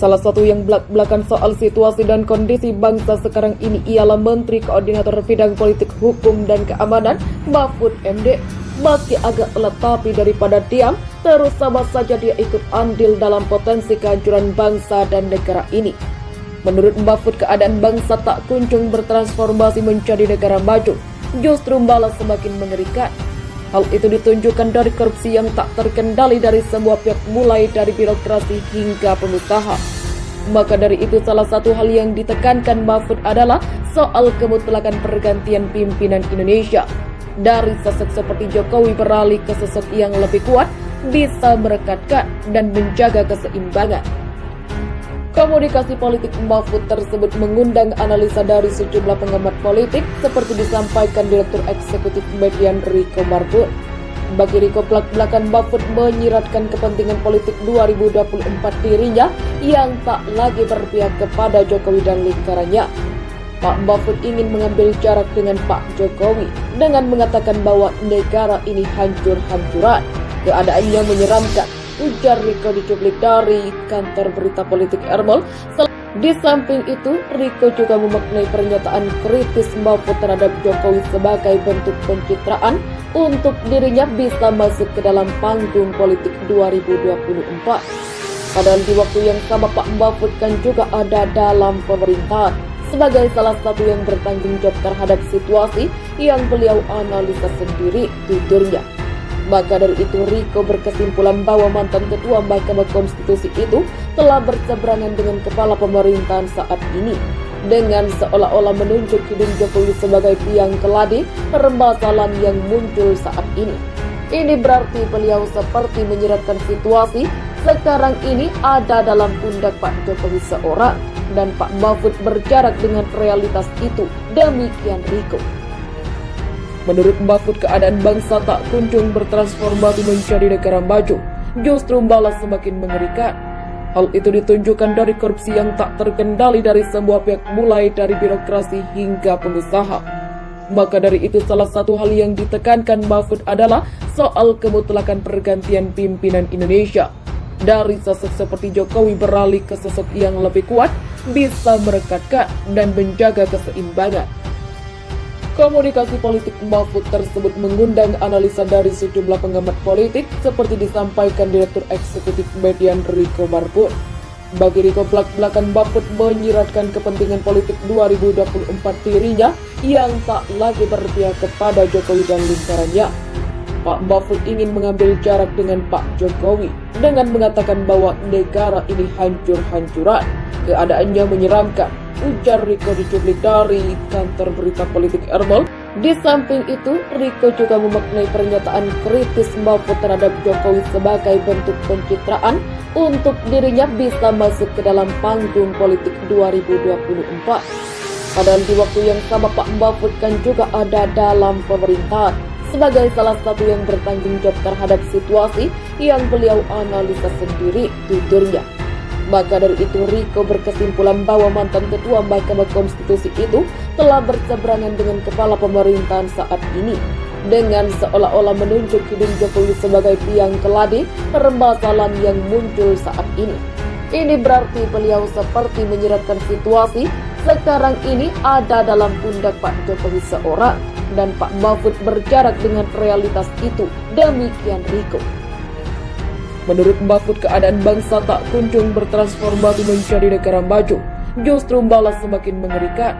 Salah satu yang belak-belakan soal situasi dan kondisi bangsa sekarang ini ialah Menteri Koordinator Bidang Politik Hukum dan Keamanan, Mahfud MD. Meski agak telat tapi daripada diam, terus sama saja dia ikut andil dalam potensi kehancuran bangsa dan negara ini. Menurut Mahfud, keadaan bangsa tak kunjung bertransformasi menjadi negara maju, justru malah semakin mengerikan. Hal itu ditunjukkan dari korupsi yang tak terkendali dari semua pihak, mulai dari birokrasi hingga pengusaha. Maka dari itu salah satu hal yang ditekankan Mahfud adalah soal kemutlakan pergantian pimpinan Indonesia. Dari sosok seperti Jokowi beralih ke sosok yang lebih kuat, bisa merekatkan dan menjaga keseimbangan. Komunikasi politik Mahfud tersebut mengundang analisa dari sejumlah pengamat politik seperti disampaikan Direktur Eksekutif Median Riko Marbun. Bagi Riko, belak-belakan Mahfud menyiratkan kepentingan politik 2024 dirinya yang tak lagi berpihak kepada Jokowi dan lingkarannya. Pak Mahfud ingin mengambil jarak dengan Pak Jokowi dengan mengatakan bahwa negara ini hancur-hancuran. Keadaannya menyeramkan, ujar Riko dicuplik dari kantor berita politik Ermol. Di samping itu, Riko juga memaknai pernyataan kritis Mahfud terhadap Jokowi sebagai bentuk pencitraan untuk dirinya bisa masuk ke dalam panggung politik 2024. Padahal di waktu yang sama Pak Mahfud kan juga ada dalam pemerintahan sebagai salah satu yang bertanggung jawab terhadap situasi yang beliau analisa sendiri, tuturnya. Maka dari itu Riko berkesimpulan bahwa mantan Ketua Mahkamah Konstitusi itu telah berseberangan dengan kepala pemerintahan saat ini, dengan seolah-olah menunjuk hidung Jokowi sebagai tiang keladi permasalahan yang muncul saat ini. Ini berarti beliau seperti menyiratkan situasi sekarang ini ada dalam pundak Pak Jokowi seorang, dan Pak Mahfud berjarak dengan realitas itu. Demikian Riko. Menurut Mahfud, keadaan bangsa tak kunjung bertransformasi menjadi negara maju, justru malah semakin mengerikan. Hal itu ditunjukkan dari korupsi yang tak terkendali dari semua pihak, mulai dari birokrasi hingga pengusaha. Maka dari itu salah satu hal yang ditekankan Mahfud adalah soal kemutlakan pergantian pimpinan Indonesia. Dari sosok seperti Jokowi beralih ke sosok yang lebih kuat, bisa merekatkan dan menjaga keseimbangan. Komunikasi politik Mahfud tersebut mengundang analisa dari sejumlah pengamat politik seperti disampaikan Direktur Eksekutif Median Riko Marbun. Bagi Riko, belak-belakan Mahfud menyiratkan kepentingan politik 2024 dirinya yang tak lagi berpihak kepada Jokowi dan lingkarannya. Pak Mahfud ingin mengambil jarak dengan Pak Jokowi dengan mengatakan bahwa negara ini hancur-hancuran. Keadaannya menyeramkan, ujar Riko dicuplik dari kantor berita politik Ermol. Di samping itu, Riko juga memaknai pernyataan kritis Mahfud terhadap Jokowi sebagai bentuk pencitraan untuk dirinya bisa masuk ke dalam panggung politik 2024. Padahal di waktu yang sama Pak Mahfud kan juga ada dalam pemerintahan sebagai salah satu yang bertanggung jawab terhadap situasi yang beliau analisa sendiri, tuturnya. Maka dari itu Riko berkesimpulan bahwa mantan Ketua Mahkamah Konstitusi itu telah berseberangan dengan kepala pemerintahan saat ini, dengan seolah-olah menunjuk hidung Jokowi sebagai tiang keladi permasalahan yang muncul saat ini. Ini berarti beliau seperti menyiratkan situasi sekarang ini ada dalam pundak Pak Jokowi seorang, dan Pak Mahfud berjarak dengan realitas itu. Demikian Riko. Menurut Mahfud, keadaan bangsa tak kunjung bertransformasi menjadi negara maju, justru malah semakin mengerikan.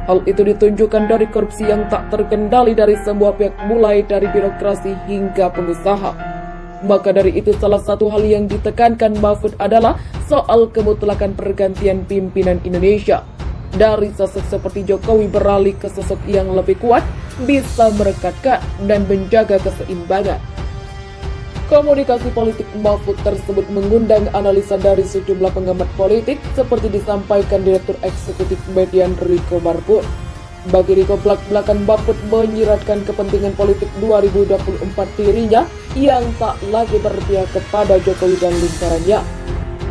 Hal itu ditunjukkan dari korupsi yang tak terkendali dari semua pihak, mulai dari birokrasi hingga pengusaha. Maka dari itu salah satu hal yang ditekankan Mahfud adalah soal kemutlakan pergantian pimpinan Indonesia. Dari sosok seperti Jokowi beralih ke sosok yang lebih kuat, bisa merekatkan dan menjaga keseimbangan. Komunikasi politik Mahfud tersebut mengundang analisa dari sejumlah pengamat politik seperti disampaikan Direktur Eksekutif Median Riko Marbun. Bagi Riko, belak-belakan Mahfud menyiratkan kepentingan politik 2024 dirinya yang tak lagi berpihak kepada Jokowi dan lingkarannya.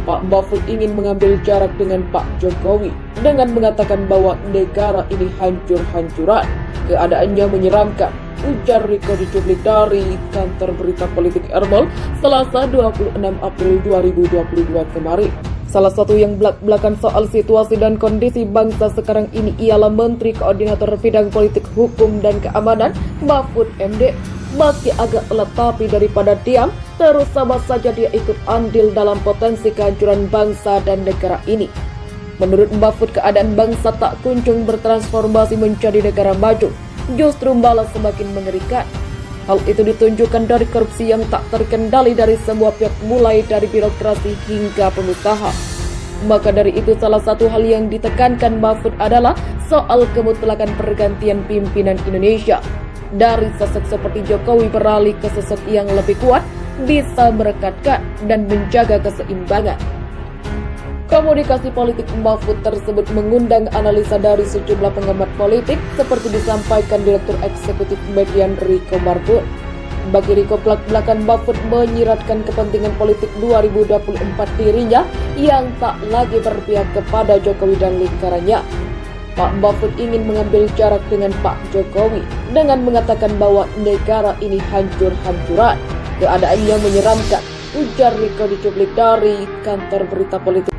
Pak Mahfud ingin mengambil jarak dengan Pak Jokowi dengan mengatakan bahwa negara ini hancur-hancuran. Keadaannya menyeramkan, ujar Riko dicuplik dari kantor berita politik Ermol Selasa 26 April 2022 kemarin. Salah satu yang belak-belakan soal situasi dan kondisi bangsa sekarang ini ialah Menteri Koordinator Bidang Politik Hukum dan Keamanan, Mahfud MD. Meski agak telat tapi daripada diam, terus sama saja dia ikut andil dalam potensi kehancuran bangsa dan negara ini. Menurut Mahfud, keadaan bangsa tak kunjung bertransformasi menjadi negara maju, justru malah semakin mengerikan. Hal itu ditunjukkan dari korupsi yang tak terkendali dari semua pihak, mulai dari birokrasi hingga pengusaha. Maka dari itu, salah satu hal yang ditekankan Mahfud adalah soal kemutlakan pergantian pimpinan Indonesia. Dari sosok seperti Jokowi beralih ke sosok yang lebih kuat, bisa merekatkan dan menjaga keseimbangan. Komunikasi politik Mahfud tersebut mengundang analisa dari sejumlah pengamat politik, seperti disampaikan Direktur Eksekutif Median Riko Marbun. Bagi Riko, belak-belakan Mahfud menyiratkan kepentingan politik 2024 dirinya yang tak lagi berpihak kepada Jokowi dan lingkarannya. Pak Mahfud ingin mengambil jarak dengan Pak Jokowi dengan mengatakan bahwa negara ini hancur-hancuran. Keadaannya menyeramkan, ujar Riko dicuplik dari kantor berita politik.